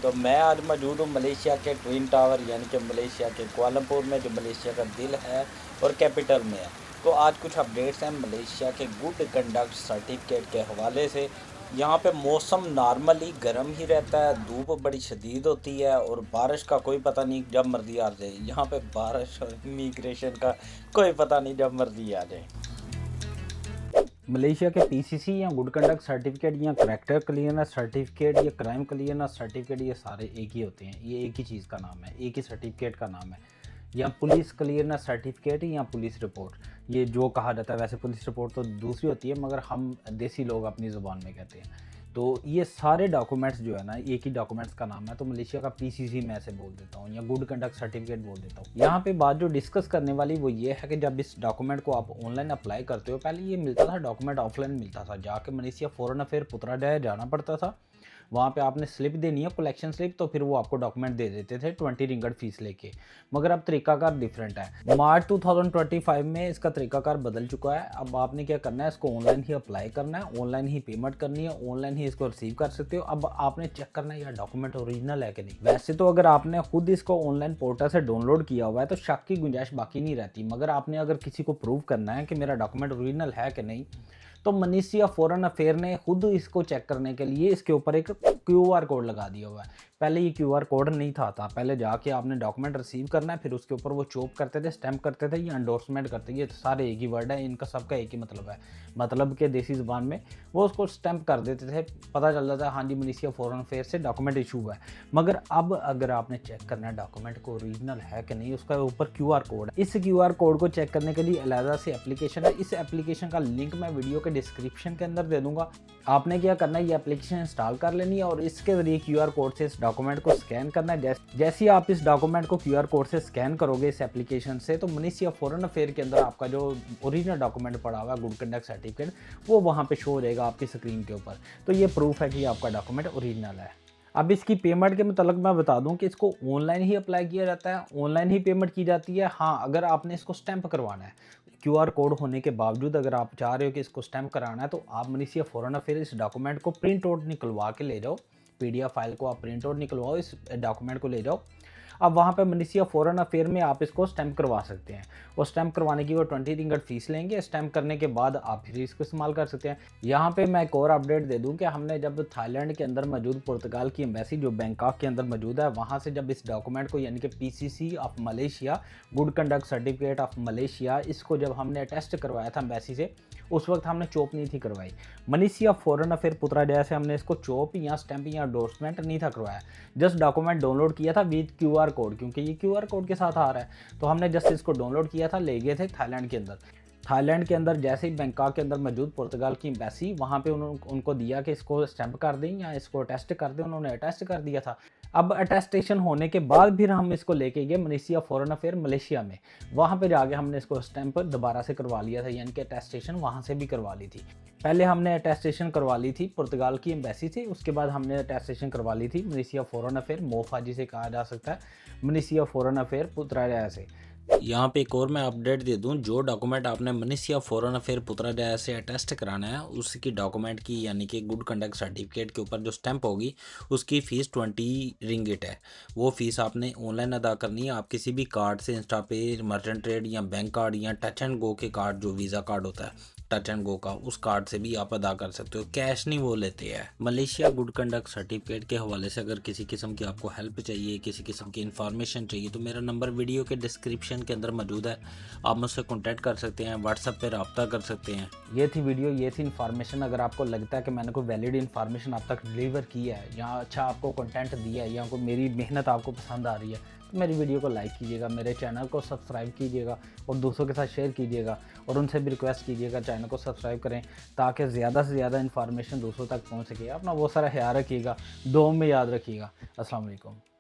तो मैं आज मौजूद हूँ मलेशिया के ट्विन टावर यानी कि मलेशिया के कुआलालंपुर में, जो मलेशिया का दिल है और कैपिटल में है। तो आज कुछ अपडेट्स हैं मलेशिया के गुड कंडक्ट सर्टिफिकेट के हवाले से। यहाँ पे मौसम नॉर्मली गर्म ही रहता है, धूप बड़ी शदीद होती है और बारिश का कोई पता नहीं, जब मर्जी आ जाए। यहाँ पे बारिश और इमिग्रेशन का कोई पता नहीं, जब मर्जी आ जाए। मलेशिया के पीसीसी या गुड कंडक्ट सर्टिफिकेट या करैक्टर क्लियरनेस सर्टिफिकेट या क्राइम क्लियरनेस सर्टिफिकेट, ये सारे एक ही होते हैं। ये एक ही चीज़ का नाम है, एक ही सर्टिफिकेट का नाम है। या पुलिस क्लियरनेस सर्टिफिकेट या पुलिस रिपोर्ट, ये जो कहा जाता है। वैसे पुलिस रिपोर्ट तो दूसरी होती है, मगर हम देसी लोग अपनी ज़ुबान में कहते हैं। तो ये सारे डॉक्यूमेंट्स जो है ना, एक ही डॉक्यूमेंट्स का नाम है। तो मलेशिया का पीसीसी मैं ऐसे बोल देता हूँ या गुड कंडक्ट सर्टिफिकेट बोल देता हूँ। यहाँ पे बात जो डिस्कस करने वाली वो ये है कि जब इस डॉक्यूमेंट को आप ऑनलाइन अप्लाई करते हो, पहले ये मिलता था डॉक्यूमेंट ऑफलाइन मिलता था, जाके मलेशिया फॉरेन अफेयर पुत्राजया जाना पड़ता था। वहाँ पे आपने स्लिप देनी है, कलेक्शन स्लिप, तो फिर वो आपको डॉक्यूमेंट दे देते थे 20 रिंगट फीस लेके। मगर अब तरीकाकार डिफरेंट है। मार्च 2025 में इसका तरीकाकार बदल चुका है। अब आपने क्या करना है, इसको ऑनलाइन ही अप्लाई करना है, ऑनलाइन ही पेमेंट करनी है, ऑनलाइन ही इसको रिसीव कर सकते हो। अब आपने चेक करना है यह डॉक्यूमेंट ओरिजिनल है कि नहीं। वैसे तो अगर आपने खुद इसको ऑनलाइन पोर्टल से डाउनलोड किया हुआ है तो शक की गुंजाइश बाकी नहीं रहती। मगर आपने अगर किसी को प्रूव करना है कि मेरा डॉक्यूमेंट ओरिजिनल है कि नहीं, तो मलेशिया फॉरेन अफेयर ने खुद इसको चेक करने के लिए इसके ऊपर एक क्यूआर कोड लगा दिया हुआ है। पहले ये क्यूआर कोड नहीं था, पहले जाके आपने डॉक्यूमेंट रिसीव करना है, फिर उसके ऊपर वो चोप करते थे, स्टैम्प करते थे या एंडोर्समेंट करते थे। ये सारे एक ही वर्ड है, इनका सबका एक ही मतलब है। मतलब के देसी ज़ुबान में वो उसको स्टैम्प कर देते थे, पता चल जाता है हाँ जी मलेशिया फॉरेन अफेयर से डॉक्यूमेंट इशू हुआ है। मगर अब अगर आपने चेक करना है डॉक्यूमेंट को ओरिजिनल है कि नहीं, उसका ऊपर क्यूआर कोड है। इस क्यूआर कोड को चेक करने के लिए अलग से एप्लीकेशन है। इस एप्लीकेशन का लिंक मैं वीडियो के डिस्क्रिप्शन के अंदर दे दूंगा। आपने क्या करना है, ये एप्लीकेशन इंस्टॉल कर लेनी है और इसके जरिए क्यूआर कोड से इस डॉक्यूमेंट को स्कैन करना है। जैसे ही आप इस डॉक्यूमेंट को क्यूआर कोड से स्कैन करोगे इस एप्लीकेशन से, तो मलेशिया फॉरेन अफेयर के अंदर आपका जो ओरिजिनल डॉक्यूमेंट पड़ा हुआ है गुड कंडक्ट सर्टिफिकेट, वो वहाँ पे शो हो जाएगा आपकी स्क्रीन के ऊपर। तो ये प्रूफ है कि आपका डॉक्यूमेंट ओरिजिनल है। अब इसकी पेमेंट के मतलब मैं बता दूं कि इसको ऑनलाइन ही अप्लाई किया जाता है, ऑनलाइन ही पेमेंट की जाती है। हाँ, अगर आपने इसको स्टैंप करवाना है, क्यूआर कोड होने के बावजूद अगर आप चाह रहे हो कि इसको स्टैंप कराना है, तो आप मलेशिया फॉरेन अफेयर इस डॉक्यूमेंट को प्रिंट आउट निकलवा के ले जाओ। पीडीएफ फाइल को आप प्रिंट आउट निकलवाओ, इस डॉक्यूमेंट को ले जाओ। अब वहाँ पे मलेशिया फॉरेन अफेयर में आप इसको स्टैंप करवा सकते हैं। और स्टैंप करवाने की वो 20 रिंगट फीस लेंगे। स्टैंप करने के बाद आप फिर इसको इस्तेमाल कर सकते हैं। यहाँ पे मैं एक और अपडेट दे दूँ कि हमने जब थाईलैंड के अंदर मौजूद पुर्तगाल की एम्बेसी जो बैंकॉक के अंदर मौजूद है, वहाँ से जब इस डॉक्यूमेंट को यानी कि PCC of Malaysia good conduct certificate of Malaysia, इसको जब हमने टेस्ट करवाया था एम्बेसी से, उस वक्त हमने चोप नहीं थी करवाई। मलेशिया फॉरेन अफेयर पुत्राजया से हमने इसको चोप या स्टैंप या एंडोर्समेंट नहीं था करवाया। जस्ट डॉक्यूमेंट डाउनलोड किया था विद क्यूआर कोड, क्योंकि ये क्यूआर कोड के साथ आ रहा है। तो हमने जस्ट इसको डाउनलोड किया था, ले गए थे थाईलैंड के अंदर। थाईलैंड के अंदर जैसे ही बैंकॉक के अंदर मौजूद पुर्तगाल की एम्बेसी, वहाँ पे उनको दिया कि इसको स्टैंप कर दें या इसको अटेस्ट कर दें। उन्होंने अटेस्ट कर दिया था। अब अटेस्टेशन होने के बाद फिर हम इसको लेके गए मलेशिया फॉरेन अफेयर मलेशिया में। वहाँ पे जाके हमने इसको स्टैंप दोबारा से करवा लिया था, यानी कि अटेस्टेशन वहाँ से भी करवा ली थी। पहले हमने अटेस्टेशन करवा ली थी पुर्तगाल की एम्बेसी से, उसके बाद हमने अटेस्टेशन करवा ली थी मलेशिया फॉरेन अफेयर मोफा जिसे कहा जा सकता है, मलेशिया फॉरेन अफेयर पुत्राजया से। यहाँ पे एक और मैं अपडेट दे दूं, जो डॉक्यूमेंट आपने मलेशिया फॉरेन अफेयर पुत्राजया से अटेस्ट कराना है, उसकी डॉक्यूमेंट की यानी कि गुड कंडक्ट सर्टिफिकेट के ऊपर जो स्टैंप होगी, उसकी फ़ीस 20 रिंगिट है। वो फ़ीस आपने ऑनलाइन अदा करनी है। आप किसी भी कार्ड से, इंस्टा पे, मर्चेंट ट्रेड या बैंक कार्ड या टच एंड गो के कार्ड, जो वीज़ा कार्ड होता है टच एंड गो का, उस कार्ड से भी आप अदा कर सकते हो। कैश नहीं वो लेते हैं। मलेशिया गुड कंडक्ट सर्टिफिकेट के हवाले से अगर किसी किस्म की आपको हेल्प चाहिए, किसी किस्म की इन्फॉर्मेशन चाहिए, तो मेरा नंबर वीडियो के डिस्क्रिप्शन के अंदर मौजूद है। आप मुझसे कॉन्टैक्ट कर सकते हैं, व्हाट्सएप पर रब्ता कर सकते हैं। ये थी वीडियो, ये थी इन्फॉर्मेशन। अगर आपको लगता है कि मैंने कोई वैलिड इन्फॉर्मेशन आप तक डिलीवर की है या अच्छा आपको कंटेंट दिया है या कोई मेरी मेहनत आपको पसंद आ रही है, तो मेरी वीडियो को लाइक कीजिएगा, मेरे चैनल को सब्सक्राइब कीजिएगा और दूसरों के साथ शेयर कीजिएगा। और उनसे भी रिक्वेस्ट कीजिएगा चैनल को सब्सक्राइब करें, ताकि ज़्यादा से ज़्यादा इन्फॉर्मेशन दूसरों तक पहुँच सके। अपना बहुत सारा ख्याल रखिएगा, दुआ में याद रखिएगा। अस्सलाम वालेकुम।